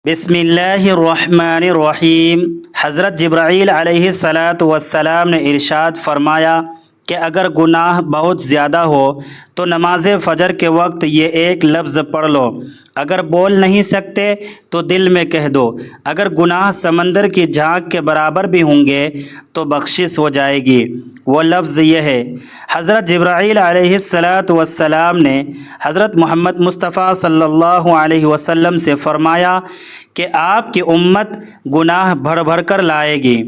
بسم اللہ الرحمن الرحیم۔ حضرت جبرائیل علیہ الصلاۃ والسلام نے ارشاد فرمایا کہ اگر گناہ بہت زیادہ ہو تو نماز فجر کے وقت یہ ایک لفظ پڑھ لو، اگر بول نہیں سکتے تو دل میں کہہ دو، اگر گناہ سمندر کی جھانک کے برابر بھی ہوں گے تو بخشش ہو جائے گی۔ وہ لفظ یہ ہے۔ حضرت جبرائیل علیہ الصلاۃ والسلام نے حضرت محمد مصطفیٰ صلی اللہ علیہ وسلم سے فرمایا کہ آپ کی امت گناہ بھر بھر کر لائے گی۔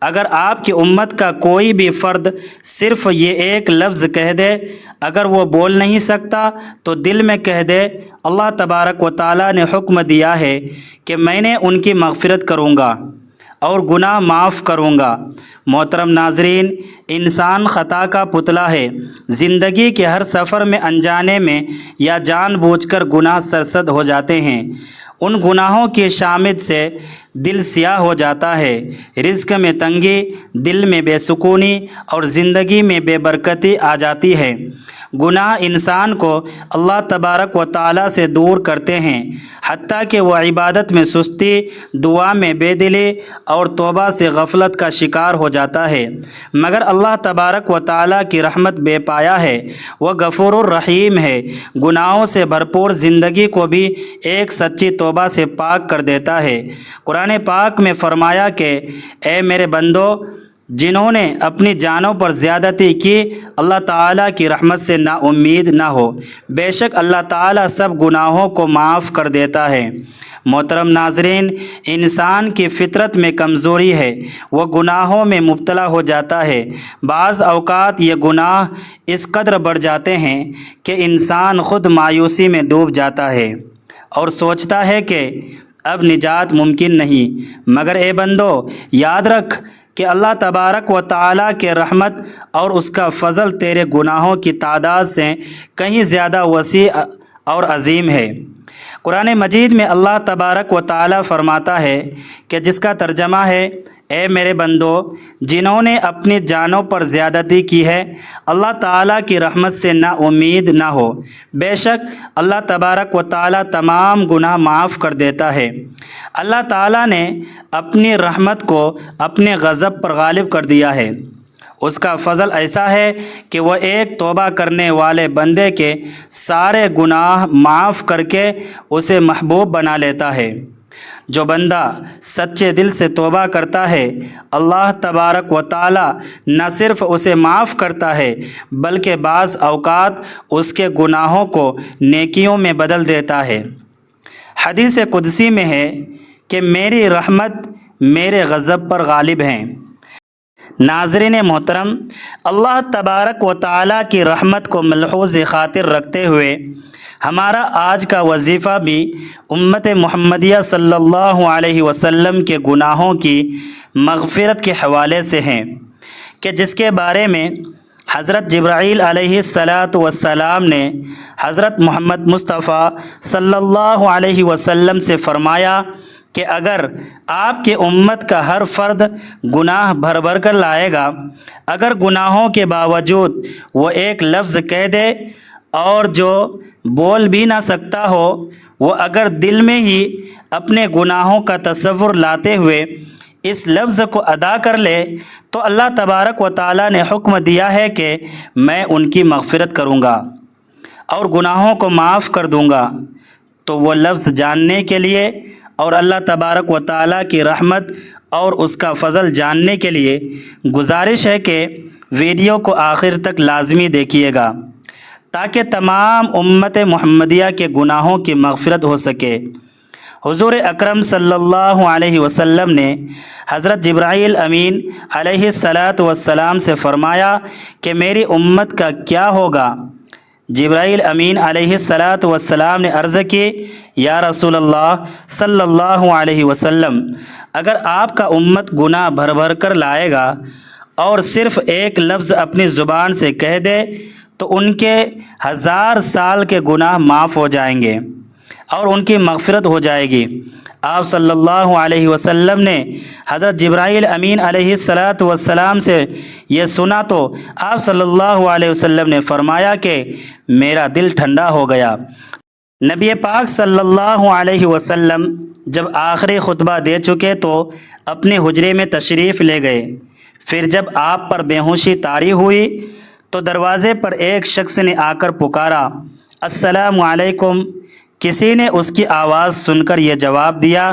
اگر آپ کی امت کا کوئی بھی فرد صرف یہ ایک لفظ کہہ دے، اگر وہ بول نہیں سکتا تو دل میں کہہ دے، اللہ تبارک و تعالیٰ نے حکم دیا ہے کہ میں نے ان کی مغفرت کروں گا اور گناہ معاف کروں گا۔ محترم ناظرین، انسان خطا کا پتلا ہے۔ زندگی کے ہر سفر میں انجانے میں یا جان بوجھ کر گناہ سرزد ہو جاتے ہیں۔ ان گناہوں کی شامت سے دل سیاہ ہو جاتا ہے، رزق میں تنگی، دل میں بے سکونی اور زندگی میں بے برکتی آ جاتی ہے۔ گناہ انسان کو اللہ تبارک و تعالیٰ سے دور کرتے ہیں، حتیٰ کہ وہ عبادت میں سستی، دعا میں بے دلی اور توبہ سے غفلت کا شکار ہو جاتا ہے۔ مگر اللہ تبارک و تعالیٰ کی رحمت بے پایا ہے، وہ غفور الرحیم ہے، گناہوں سے بھرپور زندگی کو بھی ایک سچی توبہ سے پاک کر دیتا ہے۔ قرآن پاک میں فرمایا کہ اے میرے بندو، جنہوں نے اپنی جانوں پر زیادتی کی، اللہ تعالیٰ کی رحمت سے نا امید نہ ہو، بے شک اللہ تعالیٰ سب گناہوں کو معاف کر دیتا ہے۔ محترم ناظرین، انسان کی فطرت میں کمزوری ہے، وہ گناہوں میں مبتلا ہو جاتا ہے۔ بعض اوقات یہ گناہ اس قدر بڑھ جاتے ہیں کہ انسان خود مایوسی میں ڈوب جاتا ہے اور سوچتا ہے کہ اب نجات ممکن نہیں۔ مگر اے بندو، یاد رکھ کہ اللہ تبارک و تعالیٰ کے رحمت اور اس کا فضل تیرے گناہوں کی تعداد سے کہیں زیادہ وسیع اور عظیم ہے۔ قرآن مجید میں اللہ تبارک و تعالیٰ فرماتا ہے کہ جس کا ترجمہ ہے، اے میرے بندو، جنہوں نے اپنی جانوں پر زیادتی کی ہے، اللہ تعالیٰ کی رحمت سے نا امید نہ ہو، بے شک اللہ تبارک و تعالیٰ تمام گناہ معاف کر دیتا ہے۔ اللہ تعالیٰ نے اپنی رحمت کو اپنے غضب پر غالب کر دیا ہے۔ اس کا فضل ایسا ہے کہ وہ ایک توبہ کرنے والے بندے کے سارے گناہ معاف کر کے اسے محبوب بنا لیتا ہے۔ جو بندہ سچے دل سے توبہ کرتا ہے، اللہ تبارک و تعالیٰ نہ صرف اسے معاف کرتا ہے بلکہ بعض اوقات اس کے گناہوں کو نیکیوں میں بدل دیتا ہے۔ حدیث قدسی میں ہے کہ میری رحمت میرے غضب پر غالب ہے۔ ناظرین محترم، اللہ تبارک و تعالیٰ کی رحمت کو ملحوظ خاطر رکھتے ہوئے ہمارا آج کا وظیفہ بھی امت محمدیہ صلی اللہ علیہ وسلم کے گناہوں کی مغفرت کے حوالے سے ہے کہ جس کے بارے میں حضرت جبرائیل علیہ الصلاۃ والسلام نے حضرت محمد مصطفیٰ صلی اللہ علیہ وسلم سے فرمایا کہ اگر آپ کی امت کا ہر فرد گناہ بھر بھر کر لائے گا، اگر گناہوں کے باوجود وہ ایک لفظ کہہ دے اور جو بول بھی نہ سکتا ہو، وہ اگر دل میں ہی اپنے گناہوں کا تصور لاتے ہوئے اس لفظ کو ادا کر لے، تو اللہ تبارک و تعالیٰ نے حکم دیا ہے کہ میں ان کی مغفرت کروں گا اور گناہوں کو معاف کر دوں گا۔ تو وہ لفظ جاننے کے لیے اور اللہ تبارک و تعالیٰ کی رحمت اور اس کا فضل جاننے کے لیے گزارش ہے کہ ویڈیو کو آخر تک لازمی دیکھیے گا تاکہ تمام امت محمدیہ کے گناہوں کی مغفرت ہو سکے۔ حضور اکرم صلی اللہ علیہ وسلم نے حضرت جبرائیل امین علیہ الصلاۃ والسلام سے فرمایا کہ میری امت کا کیا ہوگا؟ جبرائیل امین علیہ الصلاۃ والسلام نے عرض کی، یا رسول اللہ صلی اللہ علیہ وسلم، اگر آپ کا امت گناہ بھر بھر کر لائے گا اور صرف ایک لفظ اپنی زبان سے کہہ دے تو ان کے 1000 سال کے گناہ معاف ہو جائیں گے اور ان کی مغفرت ہو جائے گی۔ آپ صلی اللہ علیہ وسلم نے حضرت جبرائیل امین علیہ الصلاۃ والسلام سے یہ سنا تو آپ صلی اللہ علیہ وسلم نے فرمایا کہ میرا دل ٹھنڈا ہو گیا۔ نبی پاک صلی اللہ علیہ وسلم جب آخری خطبہ دے چکے تو اپنے حجرے میں تشریف لے گئے۔ پھر جب آپ پر بے ہوشی طاری ہوئی تو دروازے پر ایک شخص نے آ کر پکارا، السلام علیکم۔ کسی نے اس کی آواز سن کر یہ جواب دیا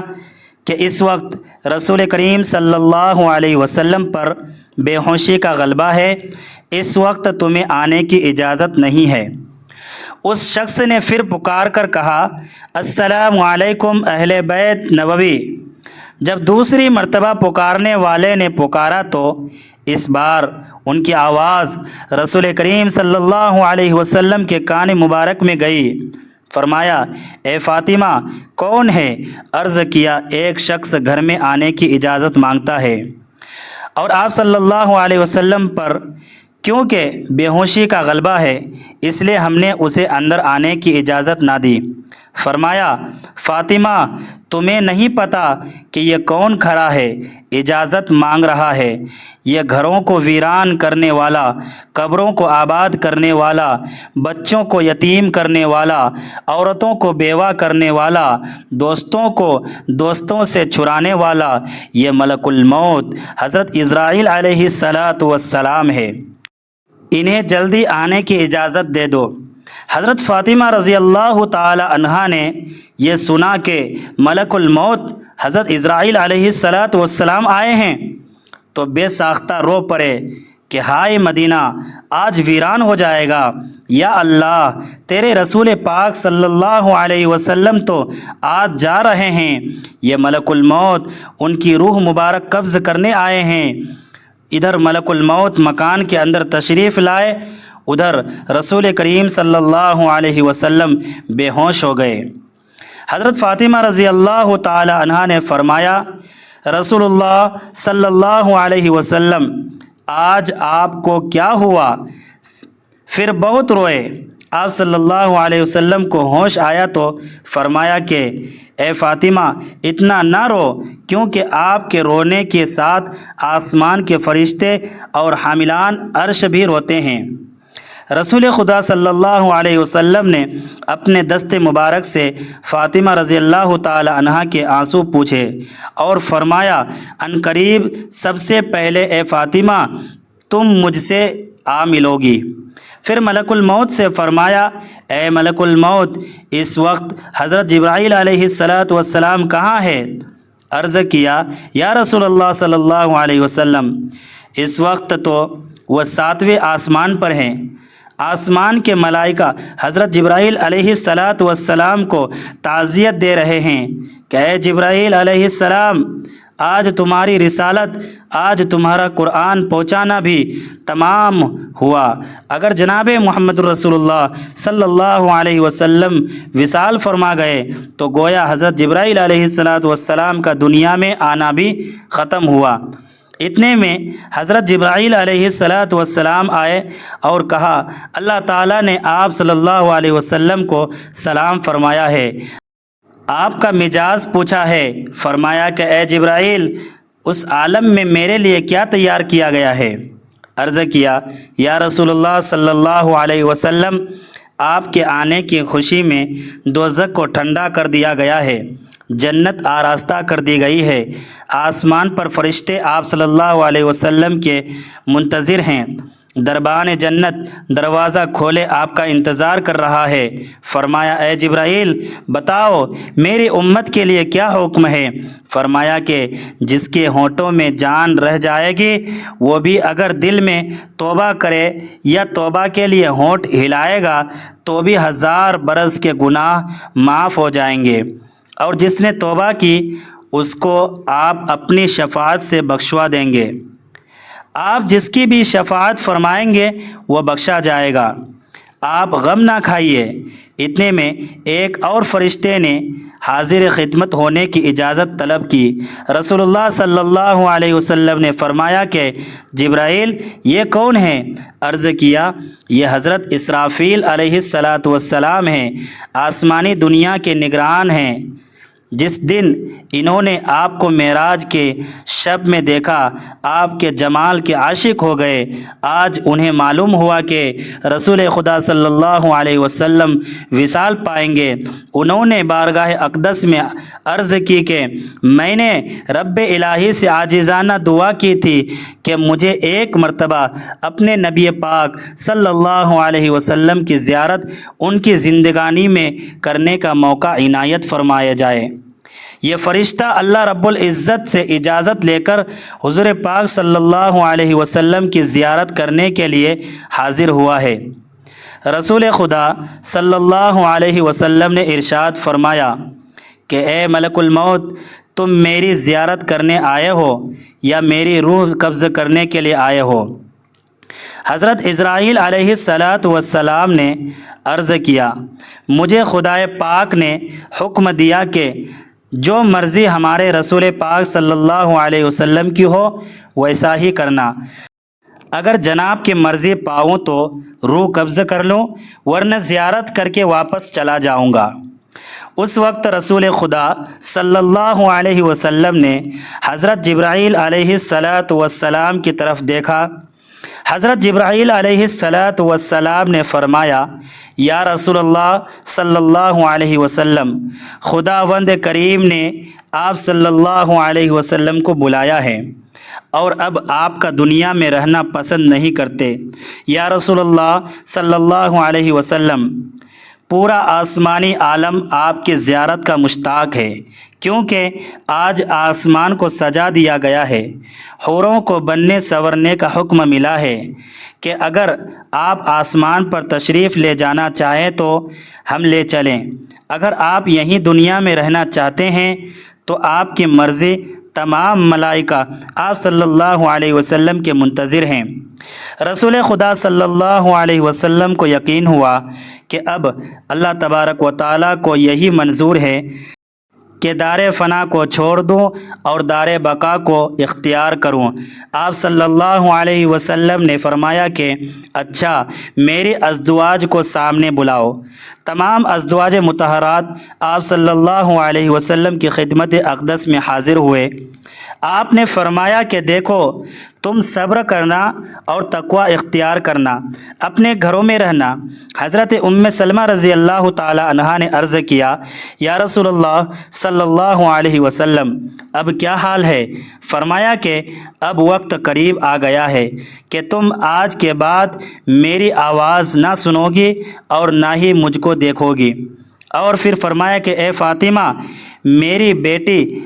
کہ اس وقت رسول کریم صلی اللہ علیہ وسلم پر بے ہوشی کا غلبہ ہے، اس وقت تمہیں آنے کی اجازت نہیں ہے۔ اس شخص نے پھر پکار کر کہا، السلام علیکم اہل بیت نبوی۔ جب دوسری مرتبہ پکارنے والے نے پکارا تو اس بار ان کی آواز رسول کریم صلی اللہ علیہ وسلم کے کان مبارک میں گئی۔ فرمایا، اے فاطمہ کون ہے؟ عرض کیا، ایک شخص گھر میں آنے کی اجازت مانگتا ہے۔ اور آپ صلی اللہ علیہ وسلم پر کیونکہ بے ہوشی کا غلبہ ہے اس لیے ہم نے اسے اندر آنے کی اجازت نہ دی۔ فرمایا، فاطمہ تمہیں نہیں پتہ کہ یہ کون کھڑا ہے، اجازت مانگ رہا ہے؟ یہ گھروں کو ویران کرنے والا، قبروں کو آباد کرنے والا، بچوں کو یتیم کرنے والا، عورتوں کو بیوہ کرنے والا، دوستوں کو دوستوں سے چھڑانے والا، یہ ملک الموت حضرت عزرائیل علیہ السلام ہے، انہیں جلدی آنے کی اجازت دے دو۔ حضرت فاطمہ رضی اللہ تعالی عنہا نے یہ سنا کہ ملک الموت حضرت عزرائیل علیہ السلام آئے ہیں تو بے ساختہ رو پڑے کہ ہائے مدینہ آج ویران ہو جائے گا، یا اللہ تیرے رسول پاک صلی اللہ علیہ وسلم تو آج جا رہے ہیں، یہ ملک الموت ان کی روح مبارک قبض کرنے آئے ہیں۔ ادھر ملک الموت مکان کے اندر تشریف لائے، ادھر رسول کریم صلی اللہ علیہ وسلم بے ہوش ہو گئے۔ حضرت فاطمہ رضی اللہ تعالی عنہا نے فرمایا، رسول اللہ صلی اللہ علیہ وسلم آج آپ کو کیا ہوا؟ پھر بہت روئے۔ آپ صلی اللہ علیہ وسلم کو ہوش آیا تو فرمایا کہ اے فاطمہ اتنا نہ رو، کیونکہ آپ کے رونے کے ساتھ آسمان کے فرشتے اور حاملان عرش بھی روتے ہیں۔ رسول خدا صلی اللہ علیہ وسلم نے اپنے دست مبارک سے فاطمہ رضی اللہ تعالی عنہا کے آنسو پوچھے اور فرمایا، عنقریب سب سے پہلے اے فاطمہ تم مجھ سے آ ملو گی۔ پھر ملک الموت سے فرمایا، اے ملک الموت اس وقت حضرت جبرائیل علیہ السلام کہاں ہے؟ عرض کیا، یا رسول اللہ صلی اللہ علیہ وسلم اس وقت تو وہ 7ویں آسمان پر ہیں۔ آسمان کے ملائکہ حضرت جبرائیل علیہ السلام کو تعزیت دے رہے ہیں کہ اے جبرائیل علیہ السلام آج تمہاری رسالت، آج تمہارا قرآن پہنچانا بھی تمام ہوا۔ اگر جناب محمد رسول اللہ صلی اللہ علیہ وسلم وصال فرما گئے تو گویا حضرت جبرائیل علیہ السلام کا دنیا میں آنا بھی ختم ہوا۔ اتنے میں حضرت جبرائیل علیہ السلام آئے اور کہا، اللہ تعالیٰ نے آپ صلی اللہ علیہ وسلم کو سلام فرمایا ہے، آپ کا مزاج پوچھا ہے۔ فرمایا کہ اے جبرائیل اس عالم میں میرے لیے کیا تیار کیا گیا ہے؟ عرض کیا، یا رسول اللہ صلی اللہ علیہ وسلم آپ کے آنے کی خوشی میں دوزخ کو ٹھنڈا کر دیا گیا ہے، جنت آراستہ کر دی گئی ہے، آسمان پر فرشتے آپ صلی اللہ علیہ وسلم کے منتظر ہیں، دربان جنت دروازہ کھولے آپ کا انتظار کر رہا ہے۔ فرمایا، اے جبرائیل بتاؤ میری امت کے لیے کیا حکم ہے؟ فرمایا کہ جس کے ہونٹوں میں جان رہ جائے گی وہ بھی اگر دل میں توبہ کرے یا توبہ کے لیے ہونٹ ہلائے گا تو بھی 1000 برس کے گناہ معاف ہو جائیں گے، اور جس نے توبہ کی اس کو آپ اپنی شفاعت سے بخشوا دیں گے، آپ جس کی بھی شفاعت فرمائیں گے وہ بخشا جائے گا، آپ غم نہ کھائیے۔ اتنے میں ایک اور فرشتے نے حاضر خدمت ہونے کی اجازت طلب کی۔ رسول اللہ صلی اللہ علیہ وسلم نے فرمایا کہ جبرائیل یہ کون ہے؟ عرض کیا، یہ حضرت اسرافیل علیہ السلام ہیں، آسمانی دنیا کے نگران ہیں۔ جس دن انہوں نے آپ کو معراج کے شب میں دیکھا آپ کے جمال کے عاشق ہو گئے۔ آج انہیں معلوم ہوا کہ رسول خدا صلی اللہ علیہ وسلم وصال پائیں گے۔ انہوں نے بارگاہ اقدس میں عرض کی کہ میں نے رب الہی سے عاجزانہ دعا کی تھی کہ مجھے ایک مرتبہ اپنے نبی پاک صلی اللہ علیہ وسلم کی زیارت ان کی زندگانی میں کرنے کا موقع عنایت فرمایا جائے۔ یہ فرشتہ اللہ رب العزت سے اجازت لے کر حضور پاک صلی اللہ علیہ وسلم کی زیارت کرنے کے لیے حاضر ہوا ہے۔ رسول خدا صلی اللہ علیہ وسلم نے ارشاد فرمایا کہ اے ملک الموت، تم میری زیارت کرنے آئے ہو یا میری روح قبض کرنے کے لیے آئے ہو؟ حضرت اسرائیل علیہ السلام نے عرض کیا، مجھے خدائے پاک نے حکم دیا کہ جو مرضی ہمارے رسول پاک صلی اللہ علیہ وسلم کی ہو ویسا ہی کرنا۔ اگر جناب کی مرضی پاؤں تو روح قبض کر لوں، ورنہ زیارت کر کے واپس چلا جاؤں گا۔ اس وقت رسول خدا صلی اللہ علیہ وسلم نے حضرت جبرائیل علیہ السلام کی طرف دیکھا۔ حضرت جبرائیل علیہ السلام نے فرمایا، یا رسول اللہ صلی اللہ علیہ وسلم، خداوند کریم نے آپ صلی اللہ علیہ وسلم کو بلایا ہے اور اب آپ کا دنیا میں رہنا پسند نہیں کرتے۔ یا رسول اللہ صلی اللہ علیہ وسلم، پورا آسمانی عالم آپ کی زیارت کا مشتاق ہے، کیونکہ آج آسمان کو سجا دیا گیا ہے، حوروں کو بننے سنورنے کا حکم ملا ہے کہ اگر آپ آسمان پر تشریف لے جانا چاہیں تو ہم لے چلیں، اگر آپ یہیں دنیا میں رہنا چاہتے ہیں تو آپ کی مرضی، تمام ملائکہ آپ صلی اللہ علیہ وسلم کے منتظر ہیں۔ رسول خدا صلی اللہ علیہ وسلم کو یقین ہوا کہ اب اللہ تبارک و تعالیٰ کو یہی منظور ہے کہ دار فنا کو چھوڑ دوں اور دار بقا کو اختیار کروں۔ آپ صلی اللہ علیہ وسلم نے فرمایا کہ اچھا، میری ازدواج کو سامنے بلاؤ۔ تمام ازدواج مطہرات آپ صلی اللہ علیہ وسلم کی خدمت اقدس میں حاضر ہوئے۔ آپ نے فرمایا کہ دیکھو، تم صبر کرنا اور تقوی اختیار کرنا، اپنے گھروں میں رہنا۔ حضرت ام سلمہ رضی اللہ تعالی عنہا نے عرض کیا، یا رسول اللہ صلی اللہ علیہ وسلم، اب کیا حال ہے؟ فرمایا کہ اب وقت قریب آ گیا ہے کہ تم آج کے بعد میری آواز نہ سنو گی اور نہ ہی مجھ کو دیکھو گی۔ اور پھر فرمایا کہ اے فاطمہ، میری بیٹی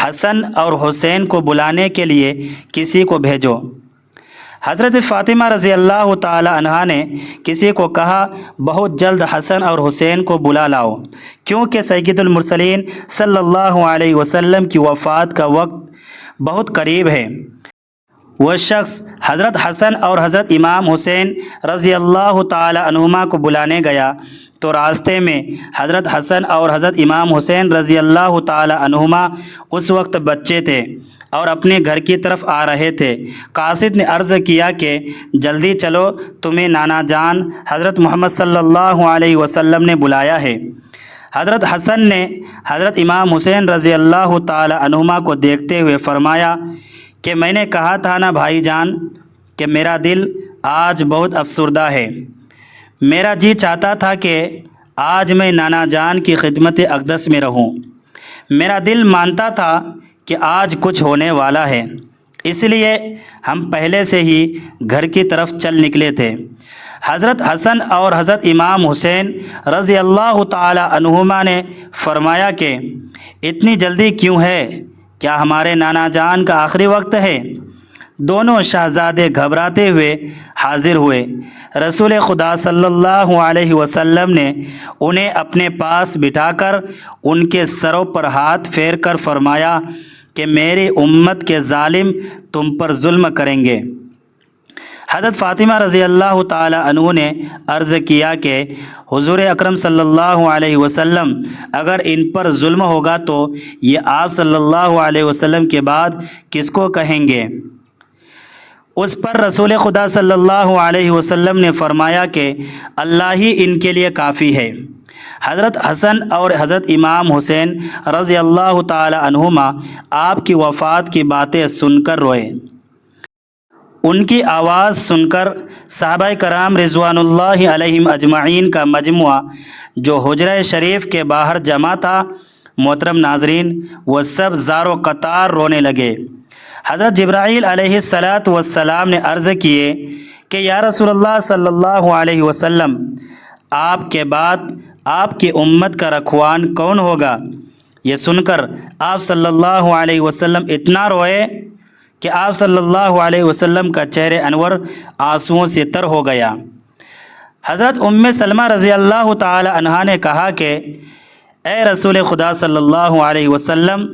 حسن اور حسین کو بلانے کے لیے کسی کو بھیجو۔ حضرت فاطمہ رضی اللہ تعالی عنہا نے کسی کو کہا، بہت جلد حسن اور حسین کو بلا لاؤ، کیونکہ سید المرسلین صلی اللہ علیہ وسلم کی وفات کا وقت بہت قریب ہے۔ وہ شخص حضرت حسن اور حضرت امام حسین رضی اللہ تعالی عنہما کو بلانے گیا تو راستے میں حضرت حسن اور حضرت امام حسین رضی اللہ تعالی عنہما اس وقت بچے تھے اور اپنے گھر کی طرف آ رہے تھے۔ قاصد نے عرض کیا کہ جلدی چلو، تمہیں نانا جان حضرت محمد صلی اللہ علیہ وسلم نے بلایا ہے۔ حضرت حسن نے حضرت امام حسین رضی اللہ تعالی عنہما کو دیکھتے ہوئے فرمایا کہ میں نے کہا تھا نا بھائی جان کہ میرا دل آج بہت افسردہ ہے۔ میرا جی چاہتا تھا کہ آج میں نانا جان کی خدمت اقدس میں رہوں۔ میرا دل مانتا تھا کہ آج کچھ ہونے والا ہے، اس لیے ہم پہلے سے ہی گھر کی طرف چل نکلے تھے۔ حضرت حسن اور حضرت امام حسین رضی اللہ تعالی عنہما نے فرمایا کہ اتنی جلدی کیوں ہے؟ کیا ہمارے نانا جان کا آخری وقت ہے؟ دونوں شہزادے گھبراتے ہوئے حاضر ہوئے۔ رسول خدا صلی اللہ علیہ وسلم نے انہیں اپنے پاس بٹھا کر ان کے سروں پر ہاتھ پھیر کر فرمایا کہ میری امت کے ظالم تم پر ظلم کریں گے۔ حضرت فاطمہ رضی اللہ تعالی عنہ نے عرض کیا کہ حضور اکرم صلی اللہ علیہ وسلم، اگر ان پر ظلم ہوگا تو یہ آپ صلی اللہ علیہ وسلم کے بعد کس کو کہیں گے؟ اس پر رسول خدا صلی اللہ علیہ وسلم نے فرمایا کہ اللہ ہی ان کے لیے کافی ہے۔ حضرت حسن اور حضرت امام حسین رضی اللہ تعالی عنہما آپ کی وفات کی باتیں سن کر روئے۔ ان کی آواز سن کر صحابہ کرام رضوان اللہ علیہم اجمعین کا مجموعہ جو حجرہ شریف کے باہر جمع تھا، محترم ناظرین، وہ سب زار و قطار رونے لگے۔ حضرت جبرائیل علیہ السلام نے عرض کیے کہ یا رسول اللہ صلی اللہ علیہ وسلم، آپ کے بعد آپ کی امت کا رکھوان کون ہوگا؟ یہ سن کر آپ صلی اللہ علیہ وسلم اتنا روئے کہ آپ صلی اللہ علیہ وسلم کا چہرہ انور آنسوؤں سے تر ہو گیا۔ حضرت ام سلمہ رضی اللہ تعالی عنہا نے کہا کہ اے رسول خدا صلی اللہ علیہ وسلم،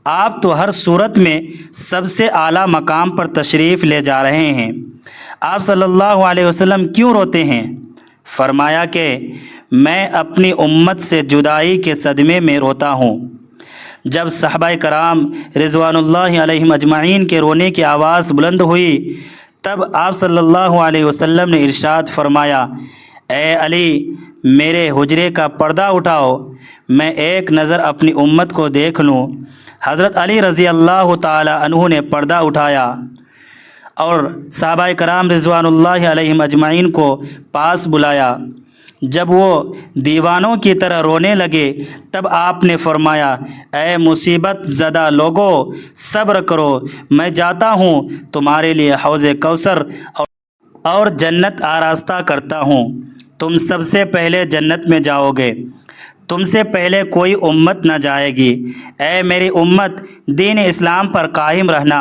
آپ تو ہر صورت میں سب سے اعلیٰ مقام پر تشریف لے جا رہے ہیں، آپ صلی اللہ علیہ وسلم کیوں روتے ہیں؟ فرمایا کہ میں اپنی امت سے جدائی کے صدمے میں روتا ہوں۔ جب صحابہ کرام رضوان اللہ علیہم اجمعین کے رونے کی آواز بلند ہوئی، تب آپ صلی اللہ علیہ وسلم نے ارشاد فرمایا، اے علی، میرے حجرے کا پردہ اٹھاؤ، میں ایک نظر اپنی امت کو دیکھ لوں۔ حضرت علی رضی اللہ تعالی عنہ نے پردہ اٹھایا اور صحابہ کرام رضوان اللہ علیہم اجمعین کو پاس بلایا۔ جب وہ دیوانوں کی طرح رونے لگے، تب آپ نے فرمایا، اے مصیبت زدہ لوگو، صبر کرو، میں جاتا ہوں تمہارے لیے حوض کوثر اور جنت آراستہ کرتا ہوں، تم سب سے پہلے جنت میں جاؤ گے، تم سے پہلے کوئی امت نہ جائے گی۔ اے میری امت، دین اسلام پر قائم رہنا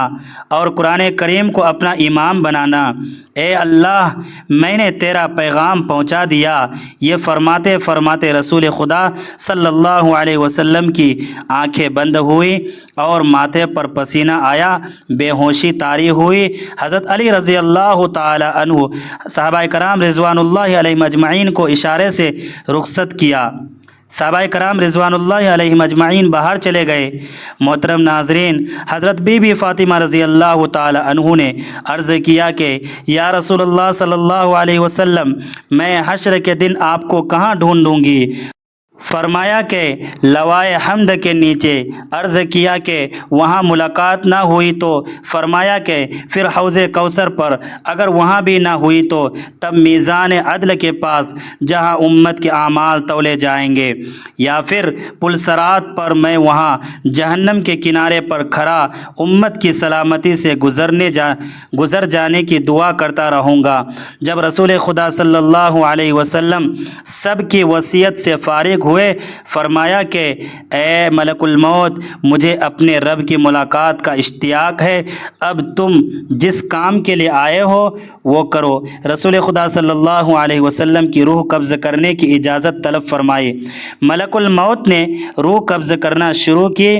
اور قرآن کریم کو اپنا امام بنانا۔ اے اللہ، میں نے تیرا پیغام پہنچا دیا۔ یہ فرماتے فرماتے رسول خدا صلی اللہ علیہ وسلم کی آنکھیں بند ہوئی اور ماتھے پر پسینہ آیا، بے ہوشی طاری ہوئی۔ حضرت علی رضی اللہ تعالی عنہ صحابہ کرام رضوان اللہ علیہ اجمعین کو اشارے سے رخصت کیا۔ صحابہ کرام رضوان اللہ علیہ اجمعین باہر چلے گئے۔ محترم ناظرین، حضرت بی بی فاطمہ رضی اللہ تعالی عنہ نے عرض کیا کہ یا رسول اللہ صلی اللہ علیہ وسلم، میں حشر کے دن آپ کو کہاں ڈھونڈوں گی؟ فرمایا کہ لوائے حمد کے نیچے۔ عرض کیا کہ وہاں ملاقات نہ ہوئی تو؟ فرمایا کہ پھر حوض کوثر پر۔ اگر وہاں بھی نہ ہوئی تو تب میزان عدل کے پاس، جہاں امت کے اعمال تولے جائیں گے، یا پھر پل صراط پر میں وہاں جہنم کے کنارے پر کھڑا امت کی سلامتی سے گزر جانے کی دعا کرتا رہوں گا۔ جب رسول خدا صلی اللہ علیہ وسلم سب کی وصیت سے فارغ ہوئے، فرمایا کہ اے ملک الموت، مجھے اپنے رب کی ملاقات کا اشتیاق ہے، اب تم جس کام کے لیے آئے ہو وہ کرو۔ رسول خدا صلی اللہ علیہ وسلم کی روح قبض کرنے کی اجازت طلب فرمائی۔ ملک الموت نے روح قبض کرنا شروع کی۔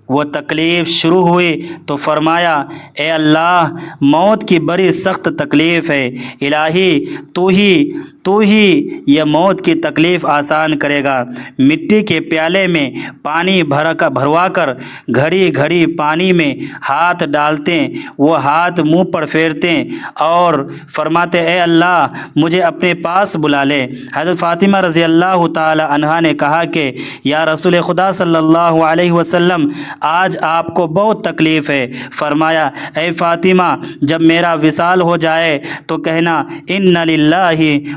وہ تکلیف شروع ہوئی تو فرمایا، اے اللہ، موت کی بڑی سخت تکلیف ہے، الہی تو ہی یہ موت کی تکلیف آسان کرے گا۔ مٹی کے پیالے میں پانی بھروا کر گھڑی گھڑی پانی میں ہاتھ ڈالتے، وہ ہاتھ منہ پر پھیرتے اور فرماتے، اے اللہ، مجھے اپنے پاس بلا لے۔ حضرت فاطمہ رضی اللہ تعالی عنہا نے کہا کہ یا رسول خدا صلی اللہ علیہ وسلم، آج آپ کو بہت تکلیف ہے۔ فرمایا، اے فاطمہ، جب میرا وصال ہو جائے تو کہنا ان للہ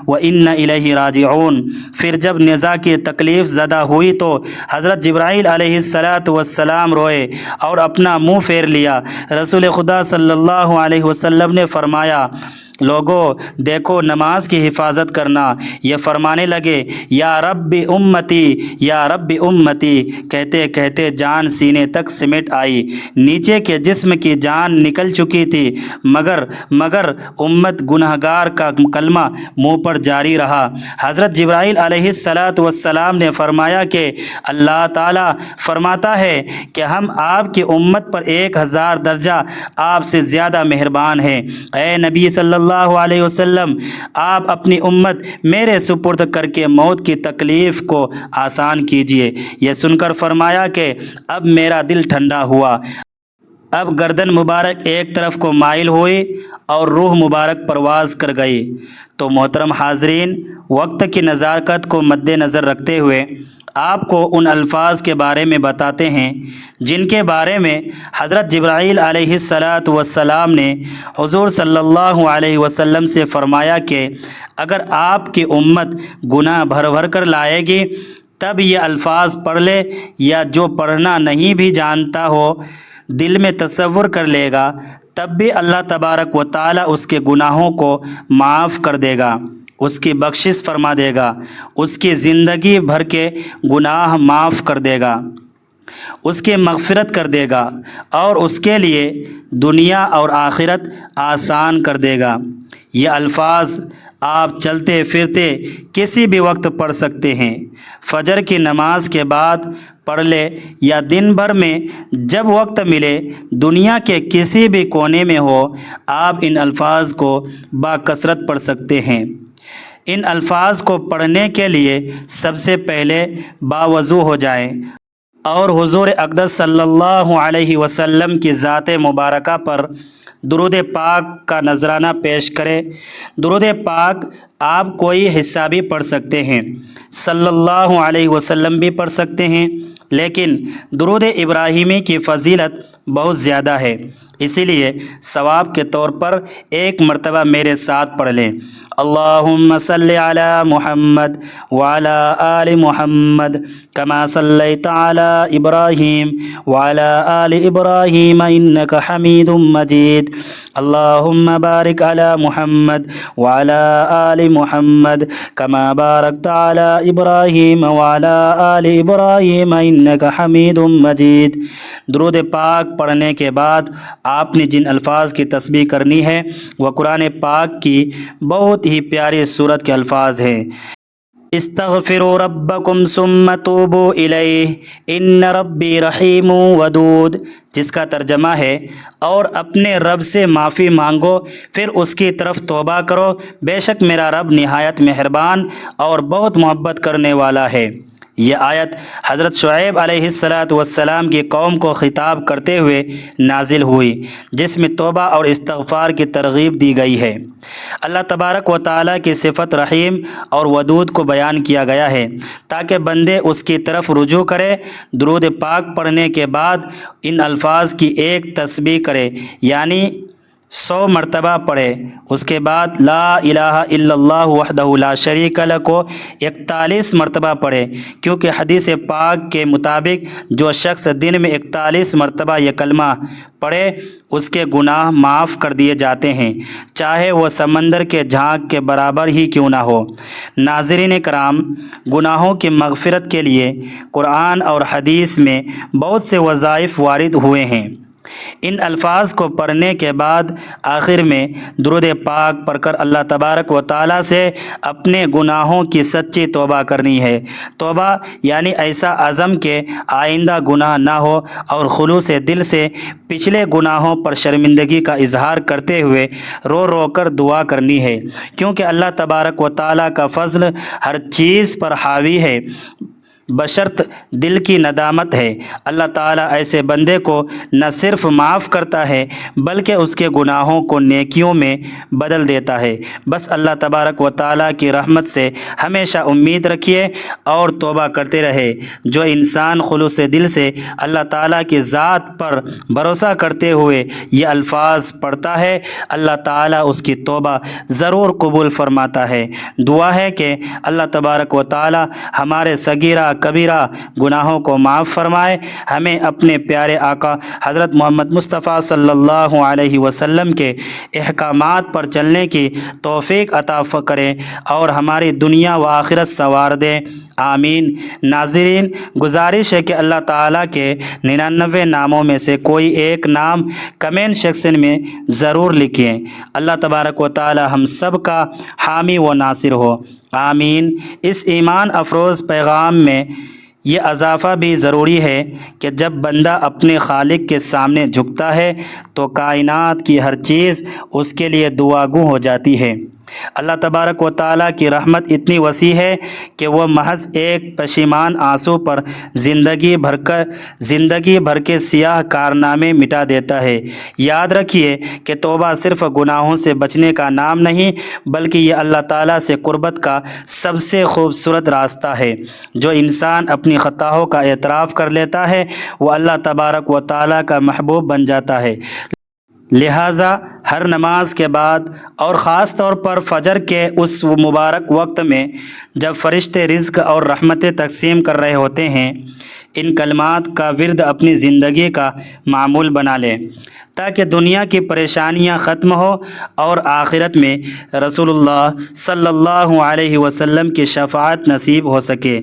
و ان الیہ راجعون۔ پھر جب نزا کی تکلیف زدہ ہوئی تو حضرت جبرائیل علیہ السلام روئے اور اپنا منہ پھیر لیا۔ رسول خدا صلی اللہ علیہ وسلم نے فرمایا، لوگو دیکھو، نماز کی حفاظت کرنا۔ یہ فرمانے لگے، یا رب امتی، یا رب امتی، کہتے کہتے جان سینے تک سمٹ آئی۔ نیچے کے جسم کی جان نکل چکی تھی، مگر امت گنہگار کا کلمہ منہ پر جاری رہا۔ حضرت جبرائیل علیہ السلام نے فرمایا کہ اللہ تعالیٰ فرماتا ہے کہ ہم آپ کی امت پر 1000 درجہ آپ سے زیادہ مہربان ہیں۔ اے نبی صلی اللہ علیہ وسلم، آپ اپنی امت میرے سپرد کر کے موت کی تکلیف کو آسان کیجیے۔ یہ سن کر فرمایا کہ اب میرا دل ٹھنڈا ہوا۔ اب گردن مبارک ایک طرف کو مائل ہوئی اور روح مبارک پرواز کر گئی۔ تو محترم حاضرین، وقت کی نزاکت کو مد نظر رکھتے ہوئے آپ کو ان الفاظ کے بارے میں بتاتے ہیں جن کے بارے میں حضرت جبرائیل علیہ السلام نے حضور صلی اللہ علیہ وسلم سے فرمایا کہ اگر آپ کی امت گناہ بھر بھر کر لائے گی تب یہ الفاظ پڑھ لے، یا جو پڑھنا نہیں بھی جانتا ہو دل میں تصور کر لے گا تب بھی اللہ تبارک و تعالی اس کے گناہوں کو معاف کر دے گا، اس کی بخشش فرما دے گا، اس کی زندگی بھر کے گناہ معاف کر دے گا، اس کی مغفرت کر دے گا اور اس کے لیے دنیا اور آخرت آسان کر دے گا۔ یہ الفاظ آپ چلتے پھرتے کسی بھی وقت پڑھ سکتے ہیں، فجر کی نماز کے بعد پڑھ لے یا دن بھر میں جب وقت ملے، دنیا کے کسی بھی کونے میں ہو، آپ ان الفاظ کو باکثرت پڑھ سکتے ہیں۔ ان الفاظ کو پڑھنے کے لیے سب سے پہلے باوضو ہو جائیں اور حضور اقدس صلی اللہ علیہ وسلم کی ذات مبارکہ پر درود پاک کا نذرانہ پیش کریں۔ درود پاک آپ کوئی حصہ بھی پڑھ سکتے ہیں، صلی اللہ علیہ وسلم بھی پڑھ سکتے ہیں، لیکن درود ابراہیمی کی فضیلت بہت زیادہ ہے، اسی لیے ثواب کے طور پر ایک مرتبہ میرے ساتھ پڑھ لیں۔ اللہم صلی علی محمد وعلی آل محمد کما صلیت علی ابراہیم وعلی آل ابراہیم انک حمید مجید۔ اللہم بارک علی محمد وعلی آل محمد کما بارکت علی ابراہیم وعلی آل ابراہیم انک حمید مجید۔ درود پاک پڑھنے کے بعد آپ نے جن الفاظ کی تسبیح کرنی ہے وہ قرآن پاک کی بہت ہی پیاری صورت کے الفاظ ہیں۔ استغفروا ربکم ثم توبوا الیہ ان ربی رحیم ودود، جس کا ترجمہ ہے اور اپنے رب سے معافی مانگو پھر اس کی طرف توبہ کرو، بے شک میرا رب نہایت مہربان اور بہت محبت کرنے والا ہے۔ یہ آیت حضرت شعیب علیہ السلام کی قوم کو خطاب کرتے ہوئے نازل ہوئی، جس میں توبہ اور استغفار کی ترغیب دی گئی ہے۔ اللہ تبارک و تعالیٰ کی صفت رحیم اور ودود کو بیان کیا گیا ہے تاکہ بندے اس کی طرف رجوع کرے۔ درود پاک پڑھنے کے بعد ان الفاظ کی ایک تسبیح کرے، یعنی 100 مرتبہ پڑھے، اس کے بعد لا الہ الا اللہ وحدہ لا شریک لہ کو 41 مرتبہ پڑھے، کیونکہ حدیث پاک کے مطابق جو شخص دن میں 41 مرتبہ یہ کلمہ پڑھے اس کے گناہ معاف کر دیے جاتے ہیں، چاہے وہ سمندر کے جھانک کے برابر ہی کیوں نہ ہو۔ ناظرین کرام، گناہوں کی مغفرت کے لیے قرآن اور حدیث میں بہت سے وظائف وارد ہوئے ہیں۔ ان الفاظ کو پڑھنے کے بعد آخر میں درود پاک پڑھ کر اللہ تبارک و تعالیٰ سے اپنے گناہوں کی سچی توبہ کرنی ہے۔ توبہ یعنی ایسا عزم کہ آئندہ گناہ نہ ہو اور خلوص دل سے پچھلے گناہوں پر شرمندگی کا اظہار کرتے ہوئے رو رو کر دعا کرنی ہے، کیونکہ اللہ تبارک و تعالیٰ کا فضل ہر چیز پر حاوی ہے بشرط دل کی ندامت ہے۔ اللہ تعالیٰ ایسے بندے کو نہ صرف معاف کرتا ہے بلکہ اس کے گناہوں کو نیکیوں میں بدل دیتا ہے۔ بس اللہ تبارک و تعالیٰ کی رحمت سے ہمیشہ امید رکھیے اور توبہ کرتے رہے۔ جو انسان خلوص دل سے اللہ تعالیٰ کی ذات پر بھروسہ کرتے ہوئے یہ الفاظ پڑھتا ہے، اللہ تعالیٰ اس کی توبہ ضرور قبول فرماتا ہے۔ دعا ہے کہ اللہ تبارک و تعالیٰ ہمارے صغیرہ کبیرہ گناہوں کو معاف فرمائے، ہمیں اپنے پیارے آقا حضرت محمد مصطفیٰ صلی اللہ علیہ وسلم کے احکامات پر چلنے کی توفیق عطا کرے اور ہماری دنیا و آخرت سنوار دے، آمین۔ ناظرین، گزارش ہے کہ اللہ تعالیٰ کے 99 ناموں میں سے کوئی ایک نام کمنٹ سیکشن میں ضرور لکھیں۔ اللہ تبارک و تعالیٰ ہم سب کا حامی و ناصر ہو، آمین۔ اس ایمان افروز پیغام میں یہ اضافہ بھی ضروری ہے کہ جب بندہ اپنے خالق کے سامنے جھکتا ہے تو کائنات کی ہر چیز اس کے لیے دعا گو ہو جاتی ہے۔ اللہ تبارک و تعالیٰ کی رحمت اتنی وسیع ہے کہ وہ محض ایک پشیمان آنسو پر زندگی بھر کے سیاہ کارنامے مٹا دیتا ہے۔ یاد رکھیے کہ توبہ صرف گناہوں سے بچنے کا نام نہیں، بلکہ یہ اللہ تعالیٰ سے قربت کا سب سے خوبصورت راستہ ہے۔ جو انسان اپنی خطاؤں کا اعتراف کر لیتا ہے وہ اللہ تبارک و تعالیٰ کا محبوب بن جاتا ہے۔ لہٰذا ہر نماز کے بعد اور خاص طور پر فجر کے اس مبارک وقت میں جب فرشتے رزق اور رحمتیں تقسیم کر رہے ہوتے ہیں، ان کلمات کا ورد اپنی زندگی کا معمول بنا لیں تاکہ دنیا کی پریشانیاں ختم ہو اور آخرت میں رسول اللہ صلی اللہ علیہ وسلم کی شفاعت نصیب ہو سکے۔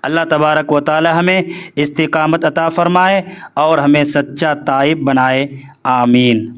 اللہ تبارک و تعالی ہمیں استقامت عطا فرمائے اور ہمیں سچا تائب بنائے، آمین۔